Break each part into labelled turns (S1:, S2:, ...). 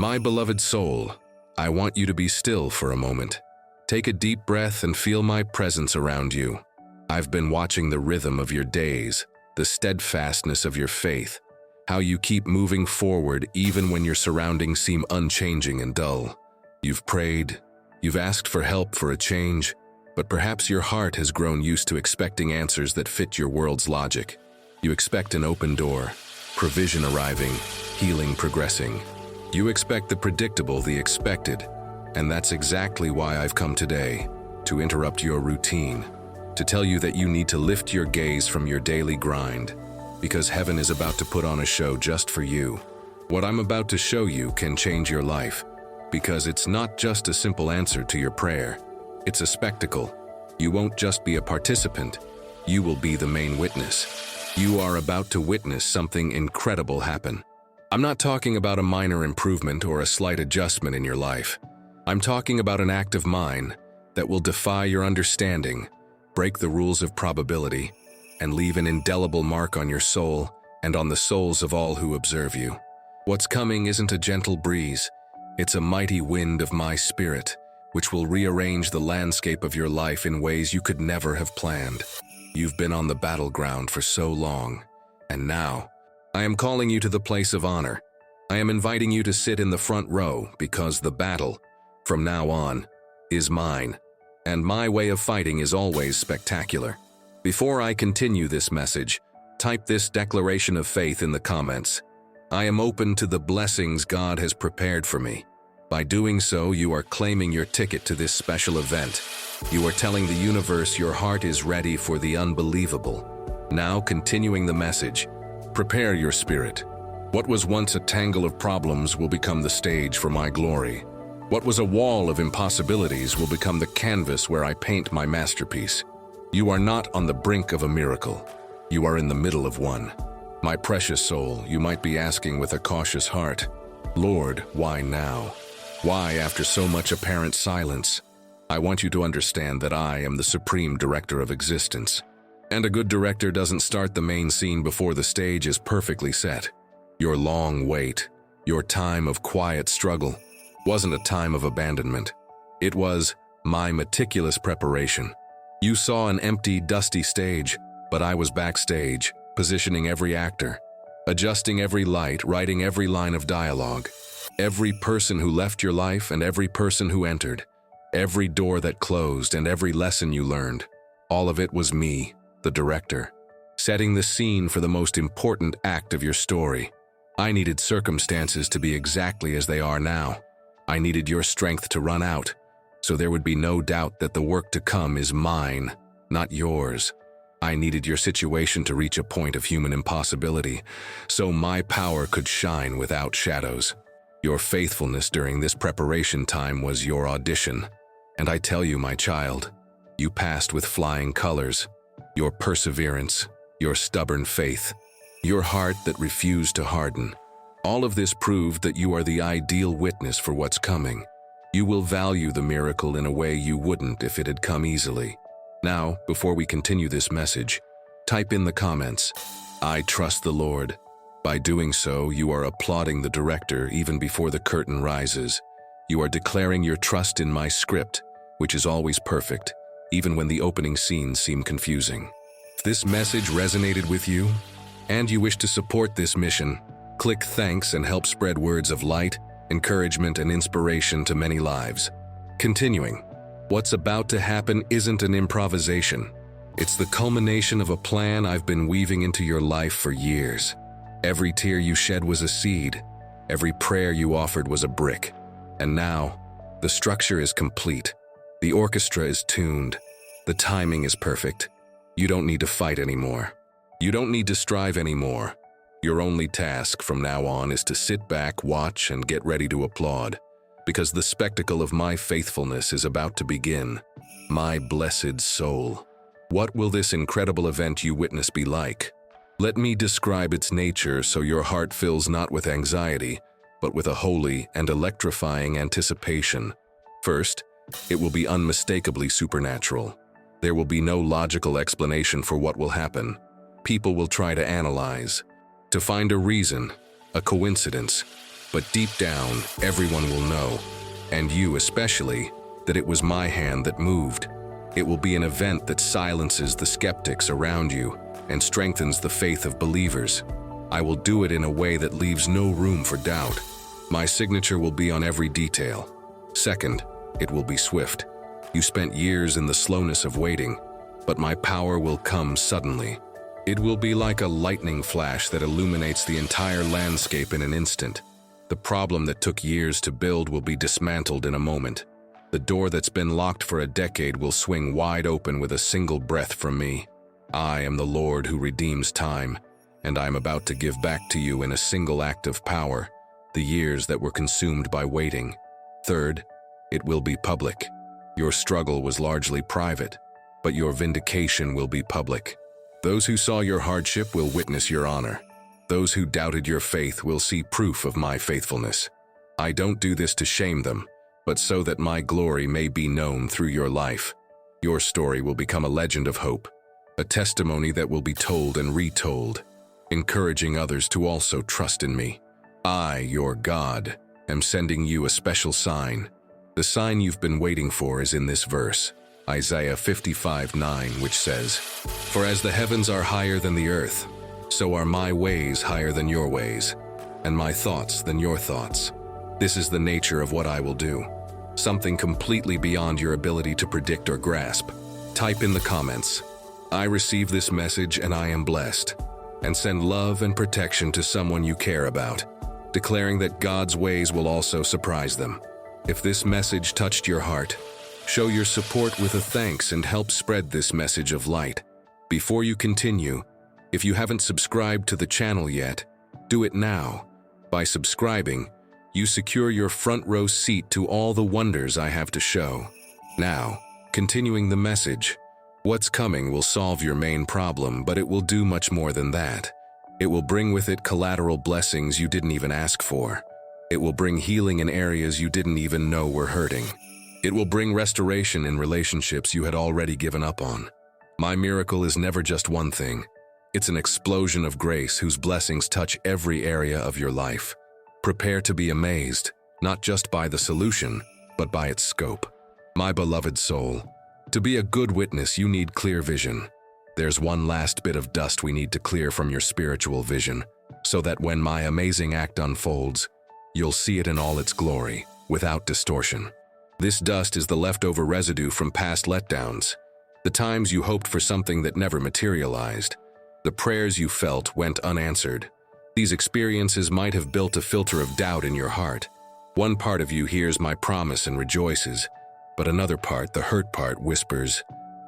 S1: My beloved soul, I want you to be still for a moment. Take a deep breath and feel my presence around you. I've been watching the rhythm of your days, the steadfastness of your faith, how you keep moving forward even when your surroundings seem unchanging and dull. You've prayed, you've asked for help for a change, but perhaps your heart has grown used to expecting answers that fit your world's logic. You expect an open door, provision arriving, healing progressing. You expect the predictable, the expected, and that's exactly why I've come today, to interrupt your routine, to tell you that you need to lift your gaze from your daily grind, because heaven is about to put on a show just for you. What I'm about to show you can change your life, because it's not just a simple answer to your prayer. It's a spectacle. You won't just be a participant, you will be the main witness. You are about to witness something incredible happen. I'm not talking about a minor improvement or a slight adjustment in your life. I'm talking about an act of mine that will defy your understanding, break the rules of probability, and leave an indelible mark on your soul and on the souls of all who observe you. What's coming isn't a gentle breeze, it's a mighty wind of my spirit, which will rearrange the landscape of your life in ways you could never have planned. You've been on the battleground for so long, and now, I am calling you to the place of honor. I am inviting you to sit in the front row because the battle, from now on, is mine, and my way of fighting is always spectacular. Before I continue this message, type this declaration of faith in the comments. I am open to the blessings God has prepared for me. By doing so, you are claiming your ticket to this special event. You are telling the universe your heart is ready for the unbelievable. Now, continuing the message, prepare your spirit. What was once a tangle of problems will become the stage for my glory. What was a wall of impossibilities will become the canvas where I paint my masterpiece. You are not on the brink of a miracle. You are in the middle of one. My precious soul, you might be asking with a cautious heart, Lord, why now? Why after so much apparent silence? I want you to understand that I am the supreme director of existence. And a good director doesn't start the main scene before the stage is perfectly set. Your long wait, your time of quiet struggle, wasn't a time of abandonment. It was my meticulous preparation. You saw an empty, dusty stage, but I was backstage, positioning every actor, adjusting every light, writing every line of dialogue. Every person who left your life and every person who entered, every door that closed and every lesson you learned, all of it was me, the director, setting the scene for the most important act of your story. I needed circumstances to be exactly as they are now. I needed your strength to run out, so there would be no doubt that the work to come is mine, not yours. I needed your situation to reach a point of human impossibility, so my power could shine without shadows. Your faithfulness during this preparation time was your audition. And I tell you, my child, you passed with flying colors. Your perseverance, your stubborn faith, your heart that refused to harden. All of this proved that you are the ideal witness for what's coming. You will value the miracle in a way you wouldn't if it had come easily. Now, before we continue this message, type in the comments, I trust the Lord. By doing so, you are applauding the director even before the curtain rises. You are declaring your trust in my script, which is always perfect, even when the opening scenes seem confusing. If this message resonated with you, and you wish to support this mission, click thanks and help spread words of light, encouragement, and inspiration to many lives. Continuing, what's about to happen isn't an improvisation. It's the culmination of a plan I've been weaving into your life for years. Every tear you shed was a seed. Every prayer you offered was a brick. And now, the structure is complete. The orchestra is tuned. The timing is perfect. You don't need to fight anymore. You don't need to strive anymore. Your only task from now on is to sit back, watch, and get ready to applaud, because the spectacle of my faithfulness is about to begin. My blessed soul. What will this incredible event you witness be like? Let me describe its nature so your heart fills not with anxiety, but with a holy and electrifying anticipation. First, it will be unmistakably supernatural. There will be no logical explanation for what will happen. People will try to analyze, to find a reason, a coincidence. But deep down, everyone will know, and you especially, that it was my hand that moved. It will be an event that silences the skeptics around you and strengthens the faith of believers. I will do it in a way that leaves no room for doubt. My signature will be on every detail. Second, it will be swift. You spent years in the slowness of waiting, but my power will come suddenly. It will be like a lightning flash that illuminates the entire landscape in an instant. The problem that took years to build will be dismantled in a moment. The door that's been locked for a decade will swing wide open with a single breath from me. I am the Lord who redeems time, and I am about to give back to you in a single act of power the years that were consumed by waiting. Third, it will be public. Your struggle was largely private, but your vindication will be public. Those who saw your hardship will witness your honor. Those who doubted your faith will see proof of my faithfulness. I don't do this to shame them, but so that my glory may be known through your life. Your story will become a legend of hope, a testimony that will be told and retold, encouraging others to also trust in me. I, your God, am sending you a special sign. The sign you've been waiting for is in this verse, Isaiah 55:9, which says, "For as the heavens are higher than the earth, so are my ways higher than your ways, and my thoughts than your thoughts." This is the nature of what I will do, something completely beyond your ability to predict or grasp. Type in the comments, "I receive this message and I am blessed," and send love and protection to someone you care about, declaring that God's ways will also surprise them. If this message touched your heart, show your support with a thanks and help spread this message of light. Before you continue, if you haven't subscribed to the channel yet, do it now. By subscribing, you secure your front row seat to all the wonders I have to show. Now, continuing the message, what's coming will solve your main problem, but it will do much more than that. It will bring with it collateral blessings you didn't even ask for. It will bring healing in areas you didn't even know were hurting. It will bring restoration in relationships you had already given up on. My miracle is never just one thing. It's an explosion of grace whose blessings touch every area of your life. Prepare to be amazed, not just by the solution, but by its scope. My beloved soul, to be a good witness, you need clear vision. There's one last bit of dust we need to clear from your spiritual vision, so that when my amazing act unfolds, you'll see it in all its glory, without distortion. This dust is the leftover residue from past letdowns, the times you hoped for something that never materialized, the prayers you felt went unanswered. These experiences might have built a filter of doubt in your heart. One part of you hears my promise and rejoices, but another part, the hurt part, whispers,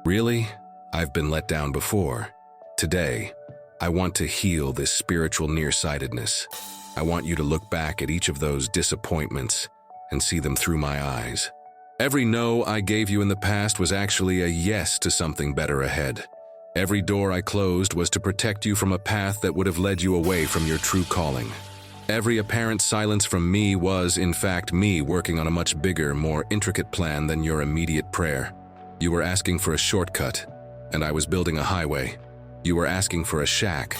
S1: "Really? I've been let down before." Today, I want to heal this spiritual nearsightedness. I want you to look back at each of those disappointments and see them through my eyes. Every no I gave you in the past was actually a yes to something better ahead. Every door I closed was to protect you from a path that would have led you away from your true calling. Every apparent silence from me was, in fact, me working on a much bigger, more intricate plan than your immediate prayer. You were asking for a shortcut, and I was building a highway. You were asking for a shack,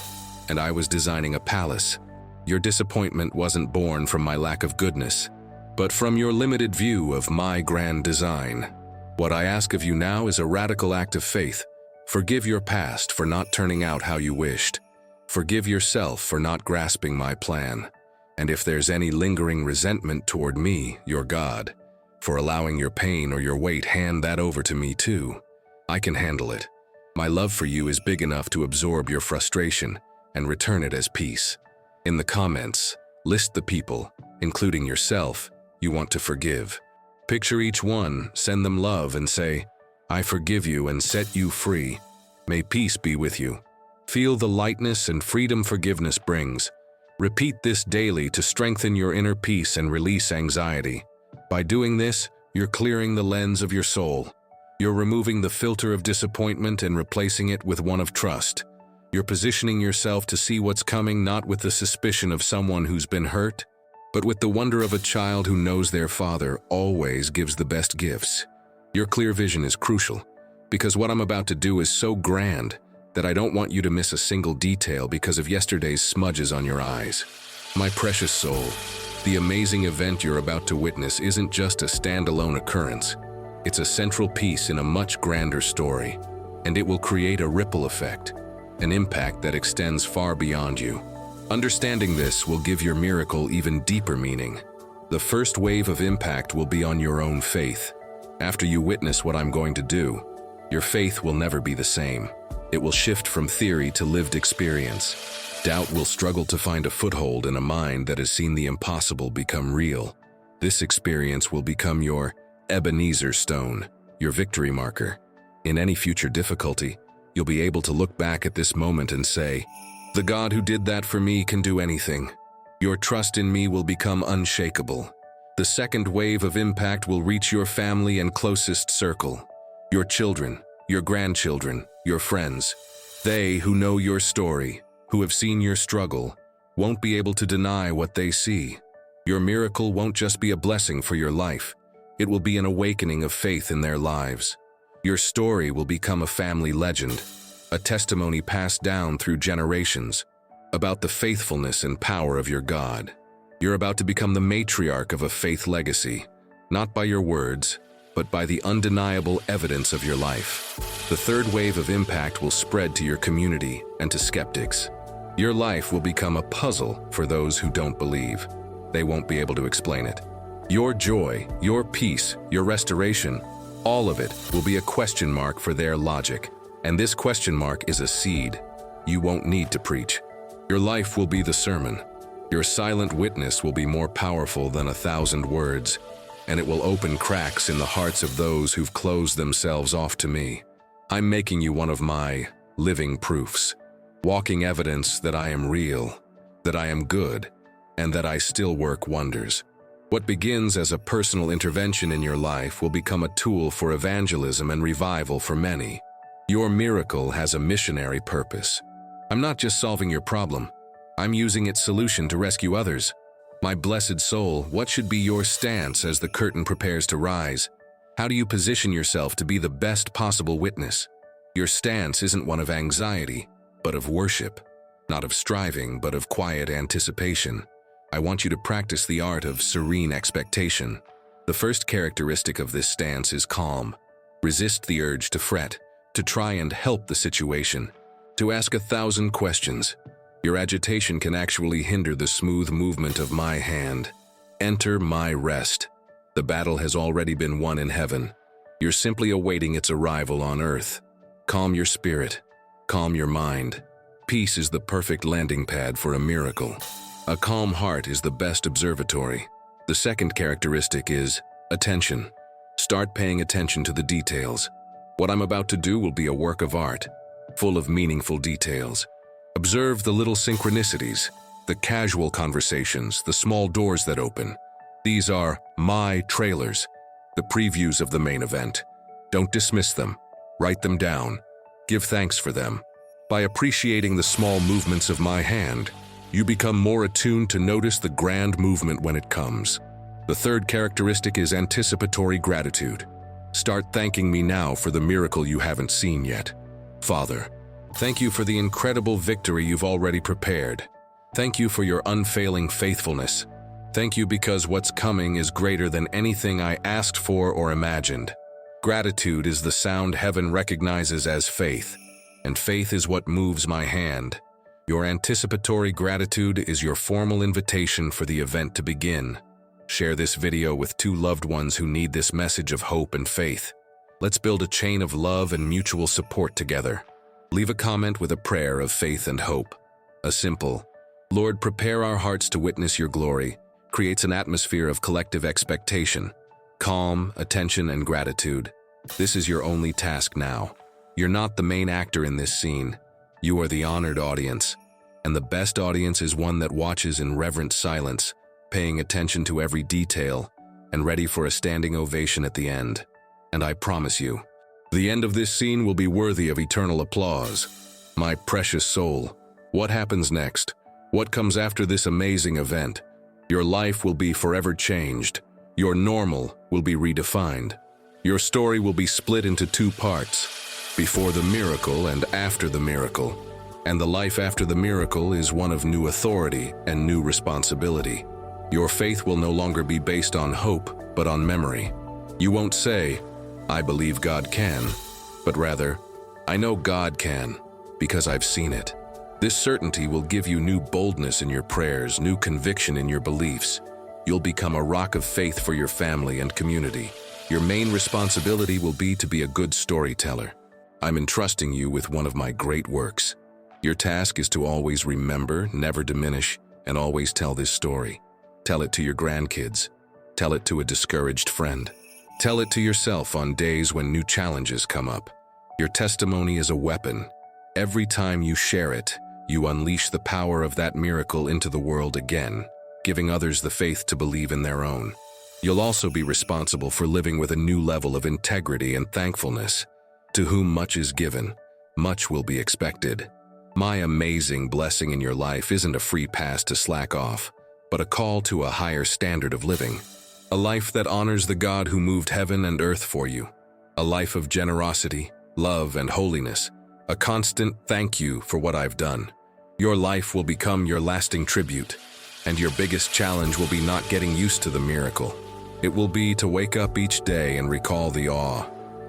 S1: and I was designing a palace. Your disappointment wasn't born from my lack of goodness, but from your limited view of my grand design. What I ask of you now is a radical act of faith. Forgive your past for not turning out how you wished. Forgive yourself for not grasping my plan. And if there's any lingering resentment toward me, your God, for allowing your pain or your weight, hand that over to me too. I can handle it. My love for you is big enough to absorb your frustration and return it as peace. In the comments, list the people, including yourself, you want to forgive. Picture each one, send them love and say, "I forgive you and set you free. May peace be with you." Feel the lightness and freedom forgiveness brings. Repeat this daily to strengthen your inner peace and release anxiety. By doing this, you're clearing the lens of your soul. You're removing the filter of disappointment and replacing it with one of trust. You're positioning yourself to see what's coming, not with the suspicion of someone who's been hurt, but with the wonder of a child who knows their father always gives the best gifts. Your clear vision is crucial, because what I'm about to do is so grand that I don't want you to miss a single detail because of yesterday's smudges on your eyes. My precious soul, The amazing event you're about to witness isn't just a standalone occurrence. It's a central piece in a much grander story, and it will create a ripple effect, an impact that extends far beyond you. Understanding this will give your miracle even deeper meaning. The first wave of impact will be on your own faith. After you witness what I'm going to do, your faith will never be the same. It will shift from theory to lived experience. Doubt will struggle to find a foothold in a mind that has seen the impossible become real. This experience will become your Ebenezer stone, your victory marker. In any future difficulty, you'll be able to look back at this moment and say, "The God who did that for me can do anything." Your trust in me will become unshakable. The second wave of impact will reach your family and closest circle. Your children, your grandchildren, your friends. They who know your story, who have seen your struggle, won't be able to deny what they see. Your miracle won't just be a blessing for your life. It will be an awakening of faith in their lives. Your story will become a family legend, a testimony passed down through generations, about the faithfulness and power of your God. You're about to become the matriarch of a faith legacy, not by your words, but by the undeniable evidence of your life. The third wave of impact will spread to your community and to skeptics. Your life will become a puzzle for those who don't believe. They won't be able to explain it. Your joy, your peace, your restoration, all of it will be a question mark for their logic. And this question mark is a seed. You won't need to preach. Your life will be the sermon. Your silent witness will be more powerful than 1,000 words, and it will open cracks in the hearts of those who've closed themselves off to me. I'm making you one of my living proofs, walking evidence that I am real, that I am good, and that I still work wonders. What begins as a personal intervention in your life will become a tool for evangelism and revival for many. Your miracle has a missionary purpose. I'm not just solving your problem. I'm using its solution to rescue others. My blessed soul, what should be your stance as the curtain prepares to rise? How do you position yourself to be the best possible witness? Your stance isn't one of anxiety, but of worship. Not of striving, but of quiet anticipation. I want you to practice the art of serene expectation. The first characteristic of this stance is calm. Resist the urge to fret, to try and help the situation, to ask 1,000 questions. Your agitation can actually hinder the smooth movement of my hand. Enter my rest. The battle has already been won in heaven. You're simply awaiting its arrival on earth. Calm your spirit. Calm your mind. Peace is the perfect landing pad for a miracle. A calm heart is the best observatory. The second characteristic is attention. Start paying attention to the details. What I'm about to do will be a work of art, full of meaningful details. Observe the little synchronicities, the casual conversations, the small doors that open. These are my trailers, the previews of the main event. Don't dismiss them. Write them down. Give thanks for them. By appreciating the small movements of my hand, you become more attuned to notice the grand movement when it comes. The third characteristic is anticipatory gratitude. Start thanking me now for the miracle you haven't seen yet. Father, thank you for the incredible victory you've already prepared. Thank you for your unfailing faithfulness. Thank you because what's coming is greater than anything I asked for or imagined. Gratitude is the sound heaven recognizes as faith, and faith is what moves my hand. Your anticipatory gratitude is your formal invitation for the event to begin. Share this video with 2 loved ones who need this message of hope and faith. Let's build a chain of love and mutual support together. Leave a comment with a prayer of faith and hope. A simple, "Lord, prepare our hearts to witness your glory," creates an atmosphere of collective expectation, calm, attention, and gratitude. This is your only task now. You're not the main actor in this scene. You are the honored audience. And the best audience is one that watches in reverent silence, paying attention to every detail, and ready for a standing ovation at the end. And I promise you, the end of this scene will be worthy of eternal applause. My precious soul, what happens next? What comes after this amazing event? Your life will be forever changed. Your normal will be redefined. Your story will be split into 2 parts, before the miracle and after the miracle. And the life after the miracle is one of new authority and new responsibility. Your faith will no longer be based on hope, but on memory. You won't say, "I believe God can," but rather, "I know God can, because I've seen it." This certainty will give you new boldness in your prayers, new conviction in your beliefs. You'll become a rock of faith for your family and community. Your main responsibility will be to be a good storyteller. I'm entrusting you with one of my great works. Your task is to always remember, never diminish, and always tell this story. Tell it to your grandkids. Tell it to a discouraged friend. Tell it to yourself on days when new challenges come up. Your testimony is a weapon. Every time you share it, you unleash the power of that miracle into the world again, giving others the faith to believe in their own. You'll also be responsible for living with a new level of integrity and thankfulness. To whom much is given, much will be expected. My amazing blessing in your life isn't a free pass to slack off, but a call to a higher standard of living. A life that honors the God who moved heaven and earth for you. A life of generosity, love, and holiness. A constant thank you for what I've done. Your life will become your lasting tribute, and your biggest challenge will be not getting used to the miracle. It will be to wake up each day and recall the awe,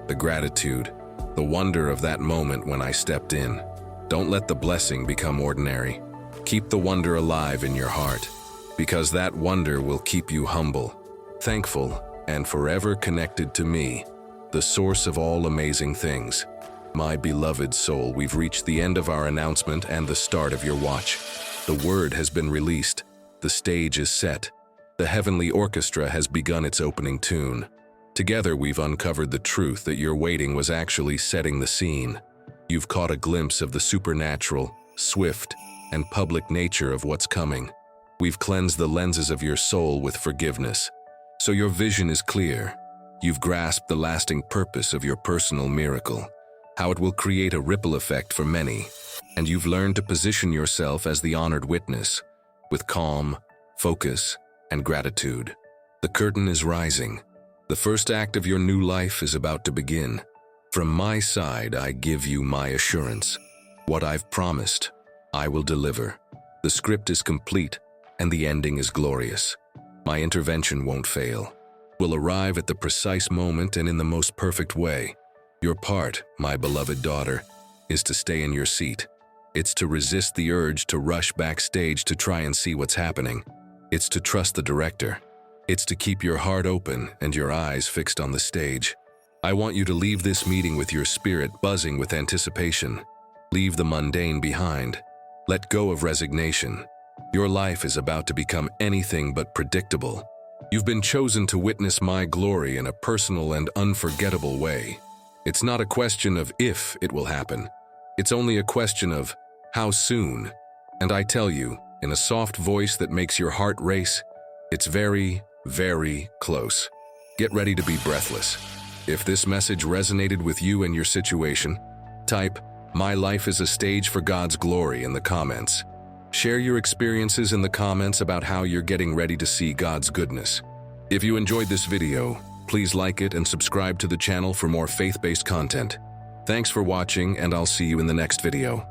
S1: the gratitude, the wonder of that moment when I stepped in. Don't let the blessing become ordinary. Keep the wonder alive in your heart, because that wonder will keep you humble, thankful, and forever connected to me, the source of all amazing things. My beloved soul, we've reached the end of our announcement and the start of your watch. The word has been released. The stage is set. The heavenly orchestra has begun its opening tune. Together we've uncovered the truth that your waiting was actually setting the scene. You've caught a glimpse of the supernatural, swift, and public nature of what's coming. We've cleansed the lenses of your soul with forgiveness, so your vision is clear. You've grasped the lasting purpose of your personal miracle, how it will create a ripple effect for many, and you've learned to position yourself as the honored witness, with calm, focus, and gratitude. The curtain is rising. The first act of your new life is about to begin. From my side, I give you my assurance. What I've promised, I will deliver. The script is complete, and the ending is glorious. My intervention won't fail. Will arrive at the precise moment and in the most perfect way. Your part, my beloved daughter, is to stay in your seat. It's to resist the urge to rush backstage to try and see what's happening. It's to trust the director. It's to keep your heart open and your eyes fixed on the stage. I want you to leave this meeting with your spirit buzzing with anticipation. Leave the mundane behind. Let go of resignation. Your life is about to become anything but predictable. You've been chosen to witness my glory in a personal and unforgettable way. It's not a question of if it will happen. It's only a question of how soon. And I tell you, in a soft voice that makes your heart race, it's very, very close. Get ready to be breathless. If this message resonated with you and your situation, type, "My life is a stage for God's glory" in the comments. Share your experiences in the comments about how you're getting ready to see God's goodness. If you enjoyed this video, please like it and subscribe to the channel for more faith-based content. Thanks for watching, and I'll see you in the next video.